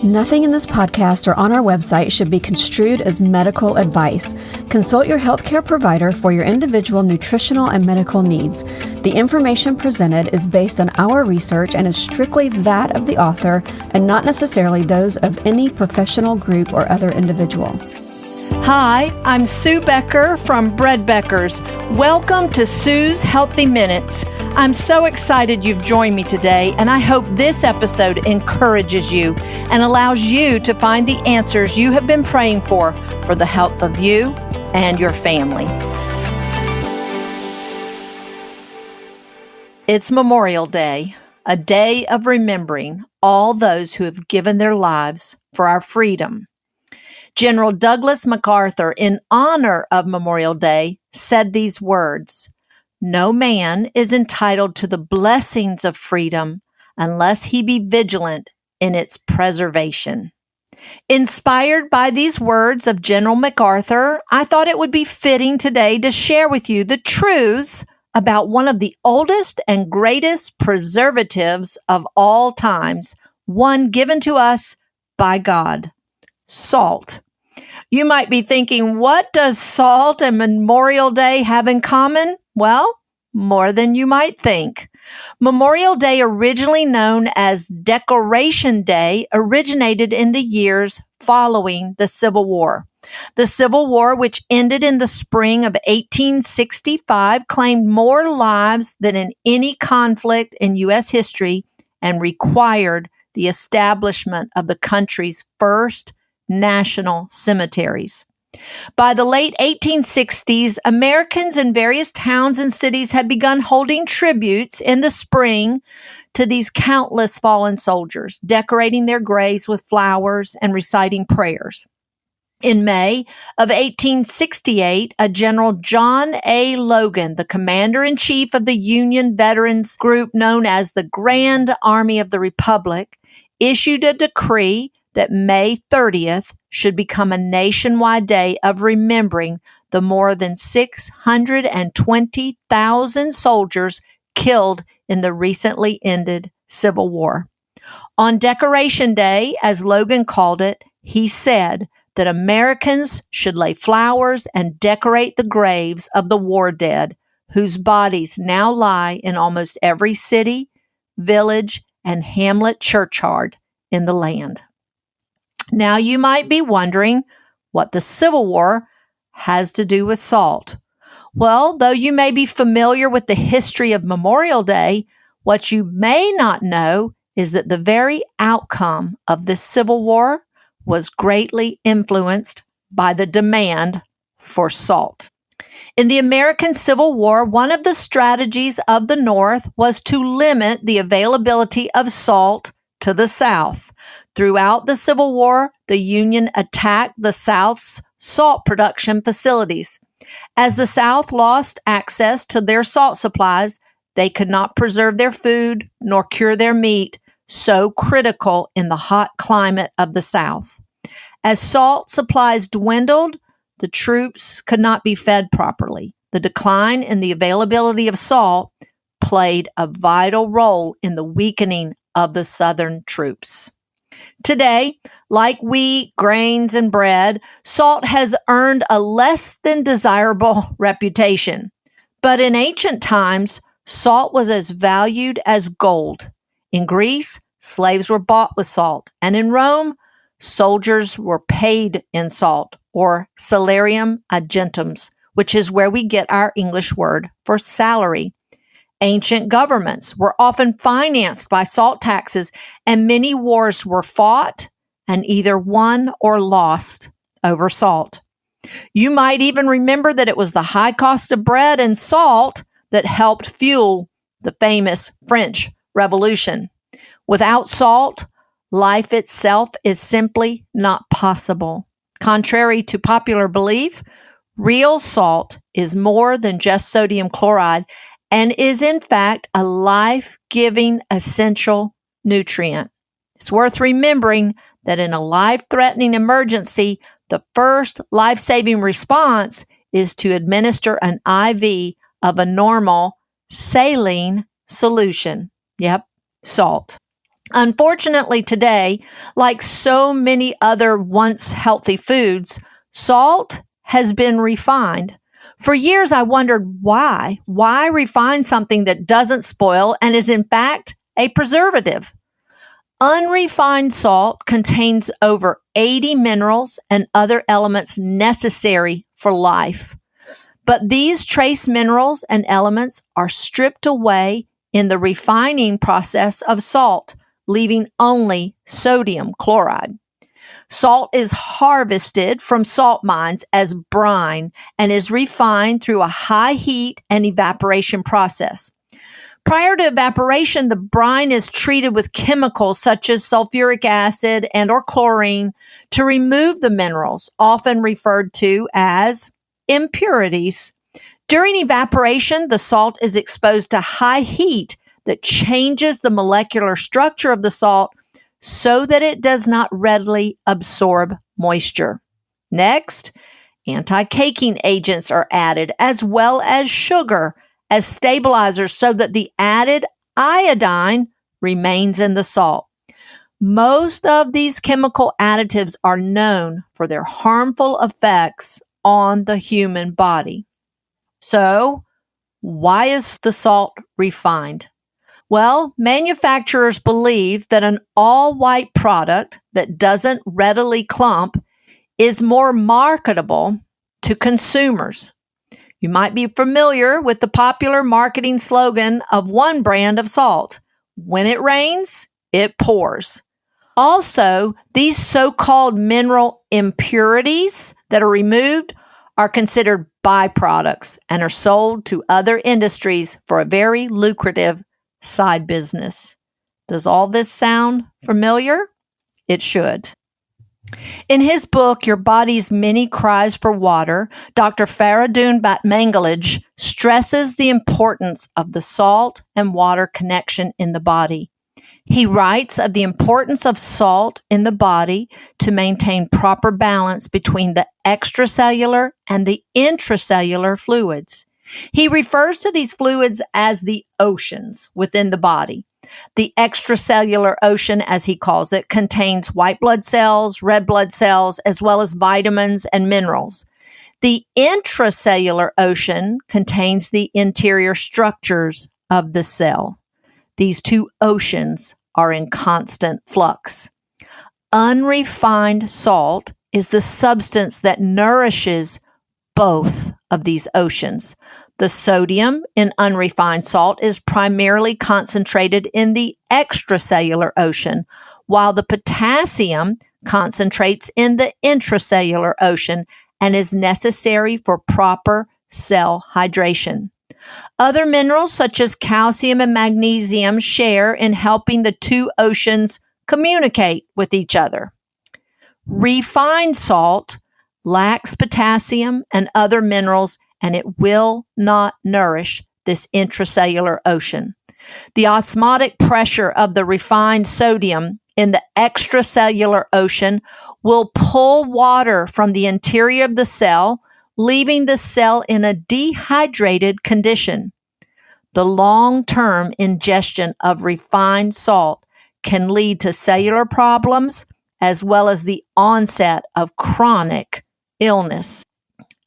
Nothing in this podcast or on our website should be construed as medical advice. Consult your healthcare provider for your individual nutritional and medical needs. The information presented is based on our research and is strictly that of the author and not necessarily those of any professional group or other individual. Hi, I'm Sue Becker from Bread Beckers. Welcome to Sue's Healthy Minutes. I'm so excited you've joined me today, and I hope this episode encourages you and allows you to find the answers you have been praying for the health of you and your family. It's Memorial Day, a day of remembering all those who have given their lives for our freedom. General Douglas MacArthur, in honor of Memorial Day, said these words, "No man is entitled to the blessings of freedom unless he be vigilant in its preservation." Inspired by these words of General MacArthur, I thought it would be fitting today to share with you the truths about one of the oldest and greatest preservatives of all times, one given to us by God. Salt. You might be thinking, what does salt and Memorial Day have in common? Well, more than you might think. Memorial Day, originally known as Decoration Day, originated in the years following the Civil War. The Civil War, which ended in the spring of 1865, claimed more lives than in any conflict in U.S. history and required the establishment of the country's first national cemeteries. By the late 1860s, Americans in various towns and cities had begun holding tributes in the spring to these countless fallen soldiers, decorating their graves with flowers and reciting prayers. In May of 1868, a General John A. Logan, the commander-in-chief of the Union veterans group known as the Grand Army of the Republic, issued a decree that May 30th should become a nationwide day of remembering the more than 620,000 soldiers killed in the recently ended Civil War. On Decoration Day, as Logan called it, he said that Americans should lay flowers and decorate the graves of the war dead, whose bodies now lie in almost every city, village, and hamlet churchyard in the land. Now, you might be wondering what the Civil War has to do with salt. Well, though you may be familiar with the history of Memorial Day, what you may not know is that the very outcome of the Civil War was greatly influenced by the demand for salt. In the American Civil War, one of the strategies of the North was to limit the availability of salt to the South. Throughout the Civil War, the Union attacked the South's salt production facilities. As the South lost access to their salt supplies, they could not preserve their food nor cure their meat, so critical in the hot climate of the South. As salt supplies dwindled, the troops could not be fed properly. The decline in the availability of salt played a vital role in the weakening of the Southern troops. Today, like wheat, grains, and bread, salt has earned a less than desirable reputation. But in ancient times, salt was as valued as gold. In Greece, slaves were bought with salt, and in Rome, soldiers were paid in salt, or salarium argentum, which is where we get our English word for salary. Ancient governments were often financed by salt taxes, and many wars were fought and either won or lost over salt. You might even remember that it was the high cost of bread and salt that helped fuel the famous French Revolution. Without salt, life itself is simply not possible. Contrary to popular belief, real salt is more than just sodium chloride and is in fact a life-giving essential nutrient. It's worth remembering that in a life-threatening emergency, the first life-saving response is to administer an IV of a normal saline solution. Yep, salt. Unfortunately, today, like so many other once healthy foods, salt has been refined. For years, I wondered why. Why refine something that doesn't spoil and is, in fact, a preservative? Unrefined salt contains over 80 minerals and other elements necessary for life. But these trace minerals and elements are stripped away in the refining process of salt, leaving only sodium chloride. Salt is harvested from salt mines as brine and is refined through a high heat and evaporation process. Prior to evaporation, the brine is treated with chemicals such as sulfuric acid and or chlorine to remove the minerals, often referred to as impurities. During evaporation, the salt is exposed to high heat that changes the molecular structure of the salt so that it does not readily absorb moisture. Next, anti-caking agents are added, as well as sugar as stabilizers so that the added iodine remains in the salt. Most of these chemical additives are known for their harmful effects on the human body. So, why is the salt refined? Well, manufacturers believe that an all-white product that doesn't readily clump is more marketable to consumers. You might be familiar with the popular marketing slogan of one brand of salt: when it rains, it pours. Also, these so-called mineral impurities that are removed are considered byproducts and are sold to other industries for a very lucrative side business. Does all this sound familiar? It should. In his book, Your Body's Many Cries for Water, Dr. Faradun Batmanglij stresses the importance of the salt and water connection in the body. He writes of the importance of salt in the body to maintain proper balance between the extracellular and the intracellular fluids. He refers to these fluids as the oceans within the body. The extracellular ocean, as he calls it, contains white blood cells, red blood cells, as well as vitamins and minerals. The intracellular ocean contains the interior structures of the cell. These two oceans are in constant flux. Unrefined salt is the substance that nourishes both of these oceans. The sodium in unrefined salt is primarily concentrated in the extracellular ocean, while the potassium concentrates in the intracellular ocean and is necessary for proper cell hydration. Other minerals such as calcium and magnesium share in helping the two oceans communicate with each other. Refined salt lacks potassium and other minerals, and it will not nourish this intracellular ocean. The osmotic pressure of the refined sodium in the extracellular ocean will pull water from the interior of the cell, leaving the cell in a dehydrated condition. The long-term ingestion of refined salt can lead to cellular problems as well as the onset of chronic illness.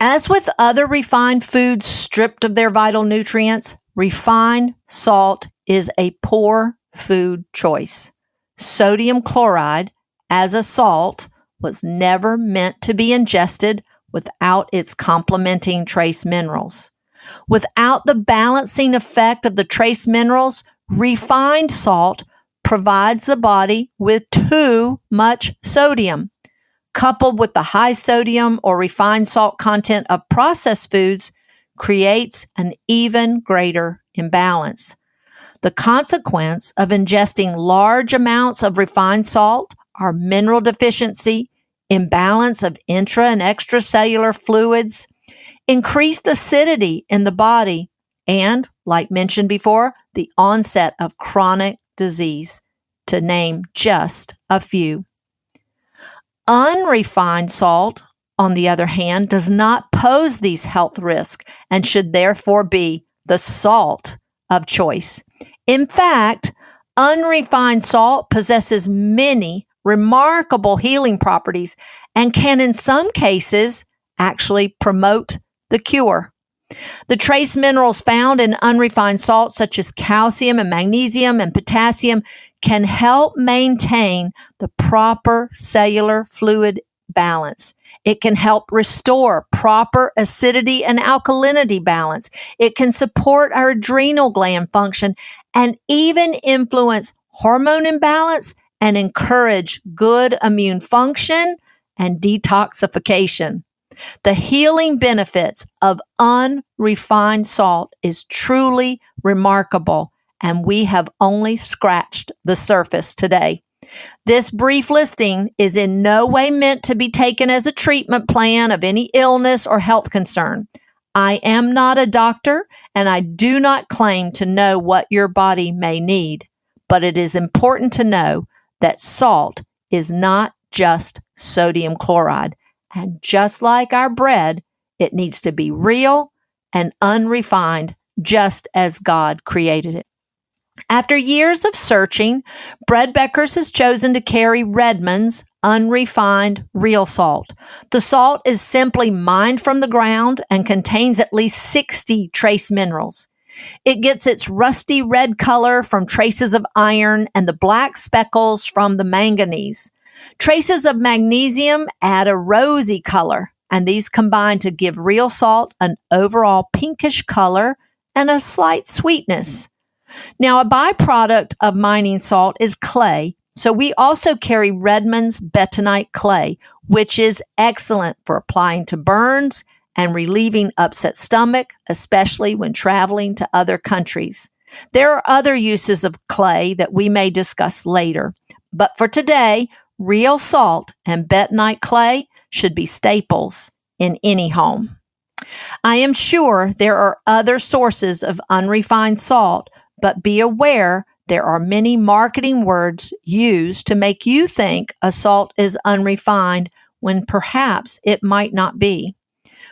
As with other refined foods stripped of their vital nutrients, refined salt is a poor food choice. Sodium chloride, as a salt, was never meant to be ingested without its complementing trace minerals. Without the balancing effect of the trace minerals, refined salt provides the body with too much sodium. Coupled with the high sodium or refined salt content of processed foods, creates an even greater imbalance. The consequence of ingesting large amounts of refined salt are mineral deficiency, imbalance of intra and extracellular fluids, increased acidity in the body, and, like mentioned before, the onset of chronic disease, to name just a few. Unrefined salt, on the other hand, does not pose these health risks and should therefore be the salt of choice. In fact, Unrefined salt possesses many remarkable healing properties and can, in some cases, actually promote the cure. The trace minerals found in unrefined salt, such as calcium and magnesium and potassium, can help maintain the proper cellular fluid balance. It can help restore proper acidity and alkalinity balance. It can support our adrenal gland function and even influence hormone imbalance and encourage good immune function and detoxification. The healing benefits of unrefined salt is truly remarkable, and we have only scratched the surface today. This brief listing is in no way meant to be taken as a treatment plan of any illness or health concern. I am not a doctor, and I do not claim to know what your body may need, but it is important to know that salt is not just sodium chloride. And just like our bread, it needs to be real and unrefined, just as God created it. After years of searching, Bread Becker's has chosen to carry Redmond's unrefined real salt. The salt is simply mined from the ground and contains at least 60 trace minerals. It gets its rusty red color from traces of iron and the black speckles from the manganese. Traces of magnesium add a rosy color, and these combine to give real salt an overall pinkish color and a slight sweetness. Now, a byproduct of mining salt is clay, so we also carry Redmond's bentonite clay, which is excellent for applying to burns and relieving upset stomach, especially when traveling to other countries. There are other uses of clay that we may discuss later, but for today, real salt and bentonite clay should be staples in any home. I am sure there are other sources of unrefined salt, but be aware there are many marketing words used to make you think a salt is unrefined when perhaps it might not be.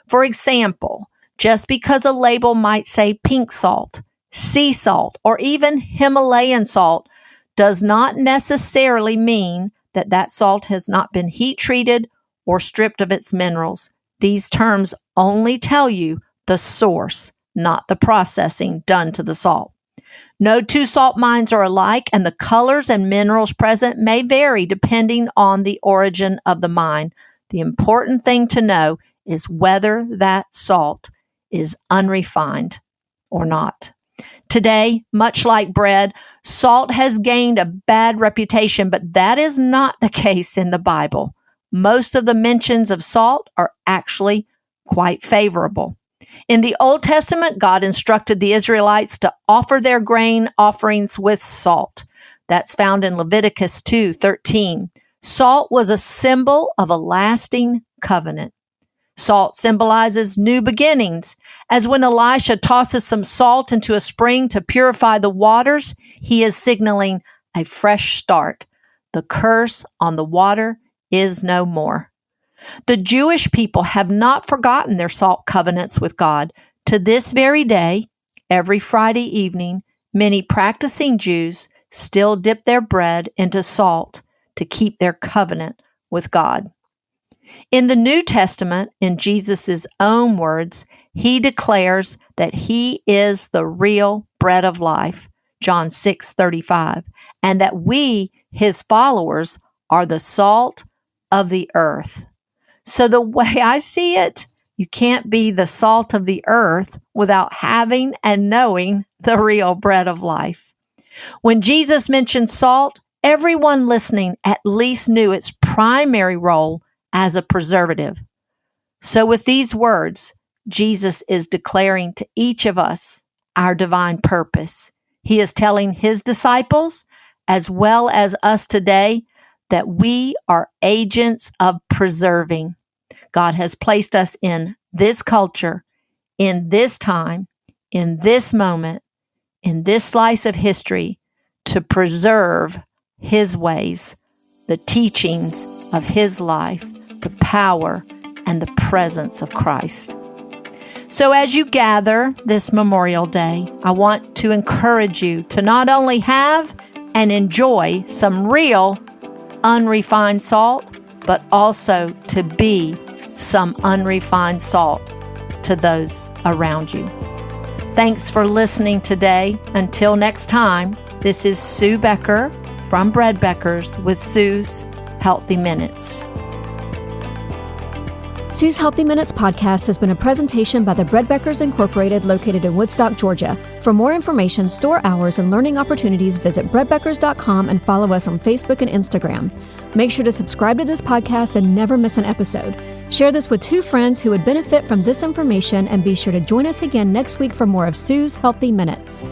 For example, just because a label might say pink salt, sea salt, or even Himalayan salt does not necessarily mean that that salt has not been heat treated or stripped of its minerals. These terms only tell you the source, not the processing done to the salt. No two salt mines are alike, and the colors and minerals present may vary depending on the origin of the mine. The important thing to know is whether that salt is unrefined or not. Today, much like bread, salt has gained a bad reputation, but that is not the case in the Bible. Most of the mentions of salt are actually quite favorable. In the Old Testament, God instructed the Israelites to offer their grain offerings with salt. That's found in Leviticus 2:13. Salt was a symbol of a lasting covenant. Salt symbolizes new beginnings. As when Elisha tosses some salt into a spring to purify the waters, he is signaling a fresh start. The curse on the water is no more. The Jewish people have not forgotten their salt covenants with God. To this very day, every Friday evening, many practicing Jews still dip their bread into salt to keep their covenant with God. In the New Testament, in Jesus' own words, he declares that he is the real bread of life, John 6:35, and that we, his followers, are the salt of the earth. So the way I see it, you can't be the salt of the earth without having and knowing the real bread of life. When Jesus mentioned salt, everyone listening at least knew its primary role as a preservative. So with these words, Jesus is declaring to each of us our divine purpose. He is telling his disciples, as well as us today, that we are agents of preserving. God has placed us in this culture, in this time, in this moment, in this slice of history to preserve his ways, the teachings of his life, the power and the presence of Christ. So as you gather this Memorial Day, I want to encourage you to not only have and enjoy some real unrefined salt, but also to be some unrefined salt to those around you. Thanks for listening today. Until next time, this is Sue Becker from Bread Beckers with Sue's Healthy Minutes. Sue's Healthy Minutes podcast has been a presentation by the Bread Beckers Incorporated, located in Woodstock, Georgia. For more information, store hours, and learning opportunities, visit breadbeckers.com and follow us on Facebook and Instagram. Make sure to subscribe to this podcast and never miss an episode. Share this with 2 friends who would benefit from this information, and be sure to join us again next week for more of Sue's Healthy Minutes.